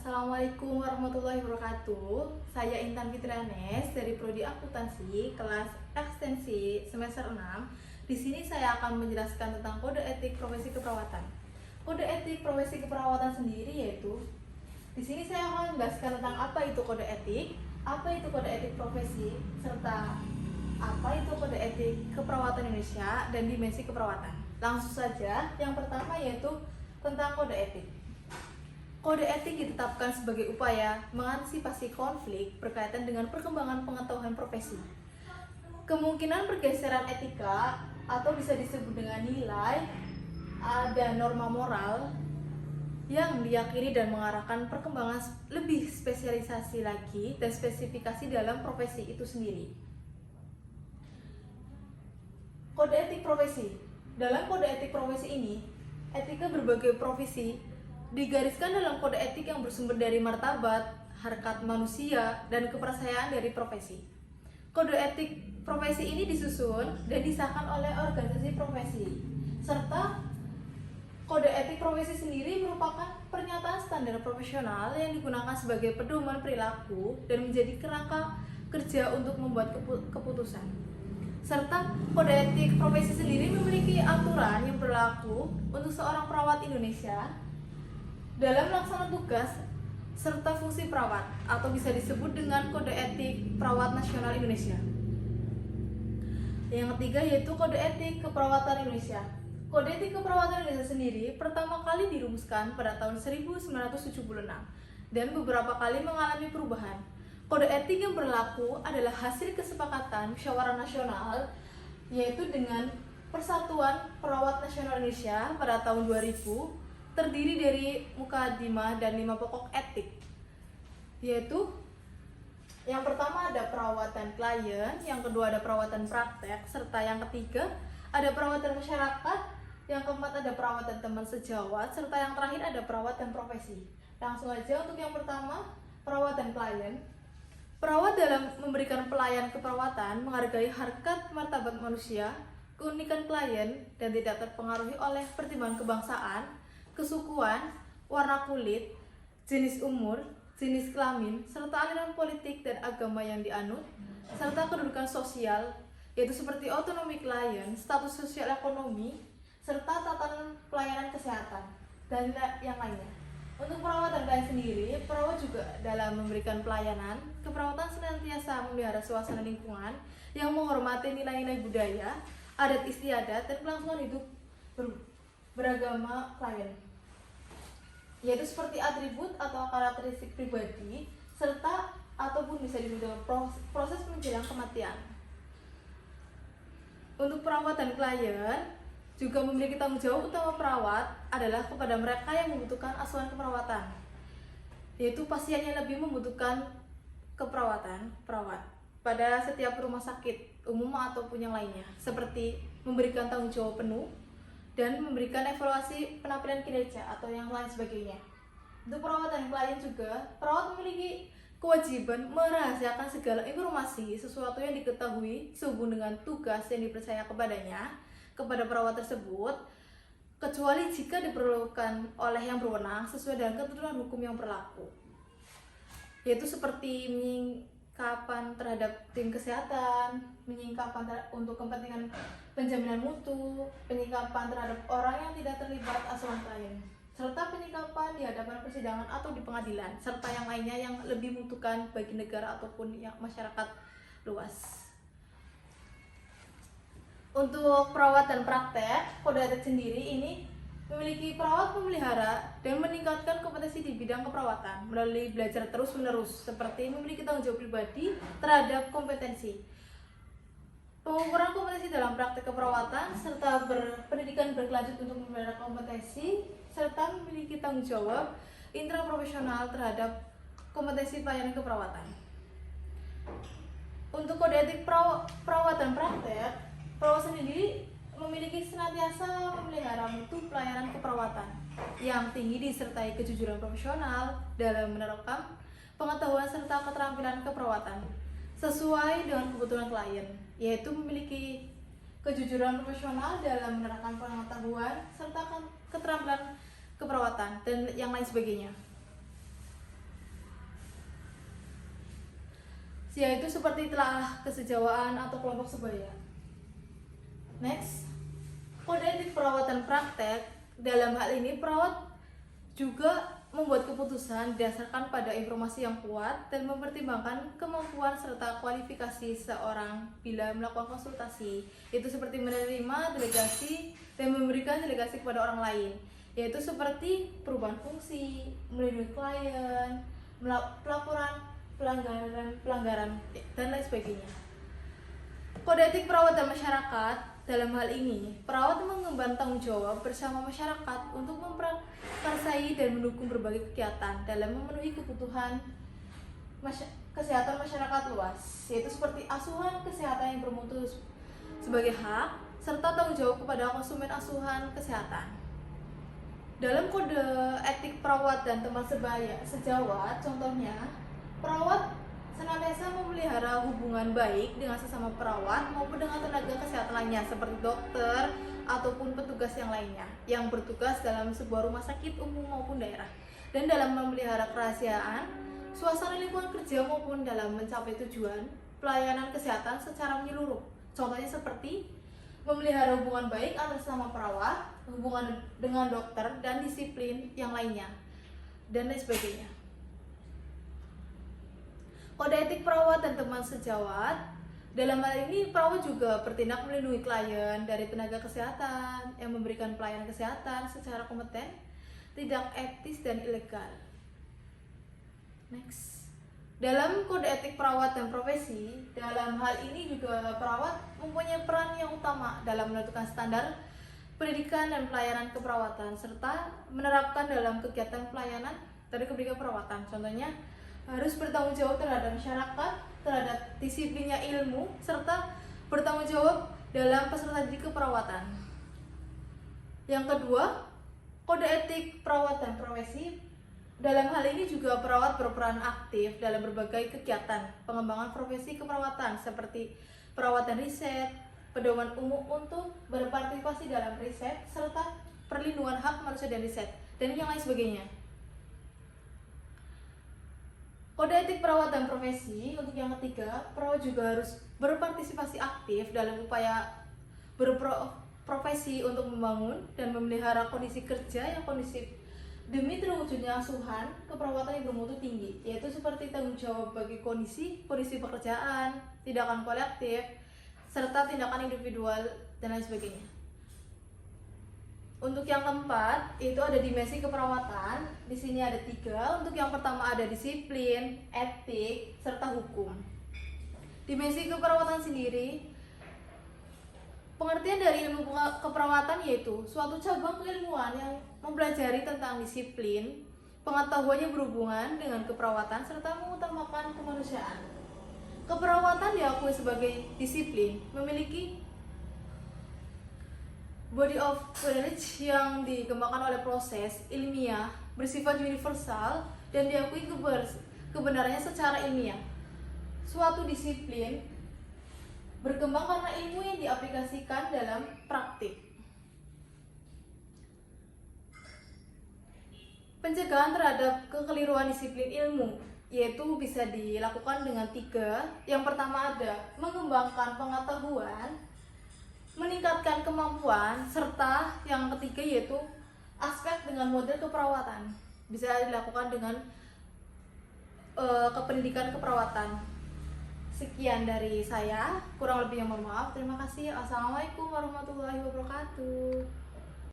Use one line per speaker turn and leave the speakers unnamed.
Assalamualaikum warahmatullahi wabarakatuh. Saya Intan Fitrianes dari Prodi Akuntansi kelas ekstensi semester 6. Di sini saya akan menjelaskan tentang kode etik profesi keperawatan. Kode etik profesi keperawatan sendiri yaitu di sini saya akan menjelaskan tentang apa itu kode etik, apa itu kode etik profesi, serta apa itu kode etik keperawatan Indonesia dan dimensi keperawatan. Langsung saja, yang pertama yaitu tentang kode etik. Kode etik ditetapkan sebagai upaya mengantisipasi konflik berkaitan dengan perkembangan pengetahuan profesi. Kemungkinan pergeseran etika atau bisa disebut dengan nilai dan norma moral yang diyakini dan mengarahkan perkembangan lebih spesialisasi lagi dan spesifikasi dalam profesi itu sendiri. Kode etik profesi. Dalam kode etik profesi ini, etika berbagai profesi digariskan dalam kode etik yang bersumber dari martabat, harkat manusia, dan kepercayaan dari profesi. Kode etik profesi ini disusun dan disahkan oleh organisasi profesi, serta kode etik profesi sendiri merupakan pernyataan standar profesional yang digunakan sebagai pedoman perilaku dan menjadi kerangka kerja untuk membuat keputusan. Serta kode etik profesi sendiri memiliki aturan yang berlaku untuk seorang perawat Indonesia dalam melaksanakan tugas serta fungsi perawat, atau bisa disebut dengan Kode Etik Perawat Nasional Indonesia. Yang ketiga yaitu Kode Etik Keperawatan Indonesia. Kode Etik Keperawatan Indonesia sendiri pertama kali dirumuskan pada tahun 1976 dan beberapa kali mengalami perubahan. Kode etik yang berlaku adalah hasil kesepakatan musyawarah nasional, yaitu dengan Persatuan Perawat Nasional Indonesia pada tahun 2000, terdiri dari mukadimah dan 5 pokok etik, yaitu yang pertama ada perawatan klien, yang kedua ada perawatan praktek, serta yang ketiga ada perawatan masyarakat, yang keempat ada perawatan teman sejawat, serta yang terakhir ada perawatan profesi. Langsung aja untuk yang pertama, perawatan klien. Perawat dalam memberikan pelayanan keperawatan menghargai harkat martabat manusia, keunikan klien, dan tidak terpengaruhi oleh pertimbangan kebangsaan, kesukuan, warna kulit, jenis umur, jenis kelamin, serta aliran politik dan agama yang dianut, serta kedudukan sosial, yaitu seperti otonomi klien, status sosial ekonomi, serta tatanan pelayanan kesehatan, dan yang lainnya. Untuk perawatan klien sendiri, perawat juga dalam memberikan pelayanan, keperawatan senantiasa memelihara suasana lingkungan yang menghormati nilai-nilai budaya, adat istiadat, dan kelangsungan hidup beragama klien, yaitu seperti atribut atau karakteristik pribadi, serta ataupun bisa disebut dengan proses menjelang kematian. Untuk perawatan klien juga memiliki tanggung jawab utama perawat adalah kepada mereka yang membutuhkan asuhan keperawatan, yaitu pasien yang lebih membutuhkan keperawatan perawat pada setiap rumah sakit umum ataupun yang lainnya, seperti memberikan tanggung jawab penuh dan memberikan evaluasi penampilan kinerja atau yang lain sebagainya. Untuk perawatan klien juga, perawat memiliki kewajiban merahasiakan segala informasi sesuatu yang diketahui sehubungan dengan tugas yang dipercaya kepada perawat tersebut, kecuali jika diperlukan oleh yang berwenang sesuai dengan ketentuan hukum yang berlaku, yaitu seperti penyingkapan terhadap tim kesehatan, penyingkapan untuk kepentingan penjaminan mutu, penyingkapan terhadap orang yang tidak terlibat asuhan klien, serta penyingkapan di hadapan persidangan atau di pengadilan, serta yang lainnya yang lebih membutuhkan bagi negara ataupun yang masyarakat luas. Untuk perawatan praktek, kode etik sendiri ini memiliki perawat memelihara dan meningkatkan kompetensi di bidang keperawatan melalui belajar terus-menerus, seperti memiliki tanggung jawab pribadi terhadap kompetensi, pengukuran kompetensi dalam praktek keperawatan, serta berpendidikan berkelanjut untuk memelihara kompetensi, serta memiliki tanggung jawab intraprofesional terhadap kompetensi pelayanan keperawatan. Untuk kode etik perawatan praktek, perawat sendiri memiliki senantiasa memelihara mutu pelayanan keperawatan yang tinggi disertai kejujuran profesional dalam menerapkan pengetahuan serta keterampilan keperawatan sesuai dengan kebutuhan klien, yaitu memiliki kejujuran profesional dalam menerapkan pengetahuan serta keterampilan keperawatan dan yang lain sebagainya. yaitu seperti telah kesejawaan atau kelompok sebaya. Next, kode etik perawatan praktek. Dalam hal ini perawat juga membuat keputusan didasarkan pada informasi yang kuat dan mempertimbangkan kemampuan serta kualifikasi seseorang bila melakukan konsultasi, itu seperti menerima delegasi dan memberikan delegasi kepada orang lain, yaitu seperti perubahan fungsi, melindungi klien, pelaporan pelanggaran dan lain sebagainya. Kode etik perawat dan masyarakat. Dalam hal ini, perawat mengemban tanggung jawab bersama masyarakat untuk memprakarsai dan mendukung berbagai kegiatan dalam memenuhi kebutuhan kesehatan masyarakat luas, yaitu seperti asuhan kesehatan yang bermutu sebagai hak, serta tanggung jawab kepada konsumen asuhan kesehatan. Dalam kode etik perawat dan teman sejawat, contohnya, perawat senantiasa memelihara hubungan baik dengan sesama perawat maupun dengan tenaga kesehatan lainnya seperti dokter ataupun petugas yang lainnya yang bertugas dalam sebuah rumah sakit umum maupun daerah, dan dalam memelihara kerahasiaan suasana lingkungan kerja maupun dalam mencapai tujuan pelayanan kesehatan secara menyeluruh. Contohnya seperti memelihara hubungan baik antar sesama perawat, hubungan dengan dokter dan disiplin yang lainnya, dan lain sebagainya. Kode etik perawat dan teman sejawat. Dalam hal ini, perawat juga bertindak melindungi klien dari tenaga kesehatan yang memberikan pelayanan kesehatan secara kompeten, tidak etis dan ilegal. Next. Dalam kode etik perawat dan profesi, dalam hal ini juga perawat mempunyai peran yang utama dalam menentukan standar pendidikan dan pelayanan keperawatan serta menerapkan dalam kegiatan pelayanan dari kebijakan perawatan. Contohnya, harus bertanggung jawab terhadap masyarakat, terhadap disiplinnya ilmu, serta bertanggung jawab dalam peserta didik keperawatan. Yang kedua, kode etik perawat dan profesi. Dalam hal ini juga perawat berperan aktif dalam berbagai kegiatan pengembangan profesi keperawatan seperti perawatan riset, pedoman umum untuk berpartisipasi dalam riset, serta perlindungan hak manusia dan riset, dan yang lain sebagainya. Kode etik perawat dan profesi. Untuk yang ketiga, perawat juga harus berpartisipasi aktif dalam upaya berprofesi untuk membangun dan memelihara kondisi kerja yang kondusif demi terwujudnya asuhan keperawatan yang bermutu tinggi, yaitu seperti tanggung jawab bagi kondisi pekerjaan, tindakan kolektif, serta tindakan individual dan lain sebagainya. Untuk yang keempat, itu ada dimensi keperawatan. Di sini ada 3. Untuk yang pertama ada disiplin, etik, serta hukum. Dimensi keperawatan sendiri, pengertian dari ilmu keperawatan yaitu suatu cabang keilmuan yang mempelajari tentang disiplin, pengetahuannya berhubungan dengan keperawatan, serta mengutamakan kemanusiaan. Keperawatan diakui sebagai disiplin, memiliki body of knowledge yang dikembangkan oleh proses ilmiah, bersifat universal, dan diakui kebenarannya secara ilmiah. Suatu disiplin berkembang karena ilmu yang diaplikasikan dalam praktik. Pencegahan terhadap kekeliruan disiplin ilmu yaitu bisa dilakukan dengan 3. Yang pertama ada mengembangkan pengetahuan, meningkatkan kemampuan, serta yang ketiga yaitu aspek dengan model keperawatan. Bisa dilakukan dengan kependidikan keperawatan. Sekian dari saya, kurang lebihnya mohon maaf. Terima kasih. Assalamualaikum warahmatullahi wabarakatuh.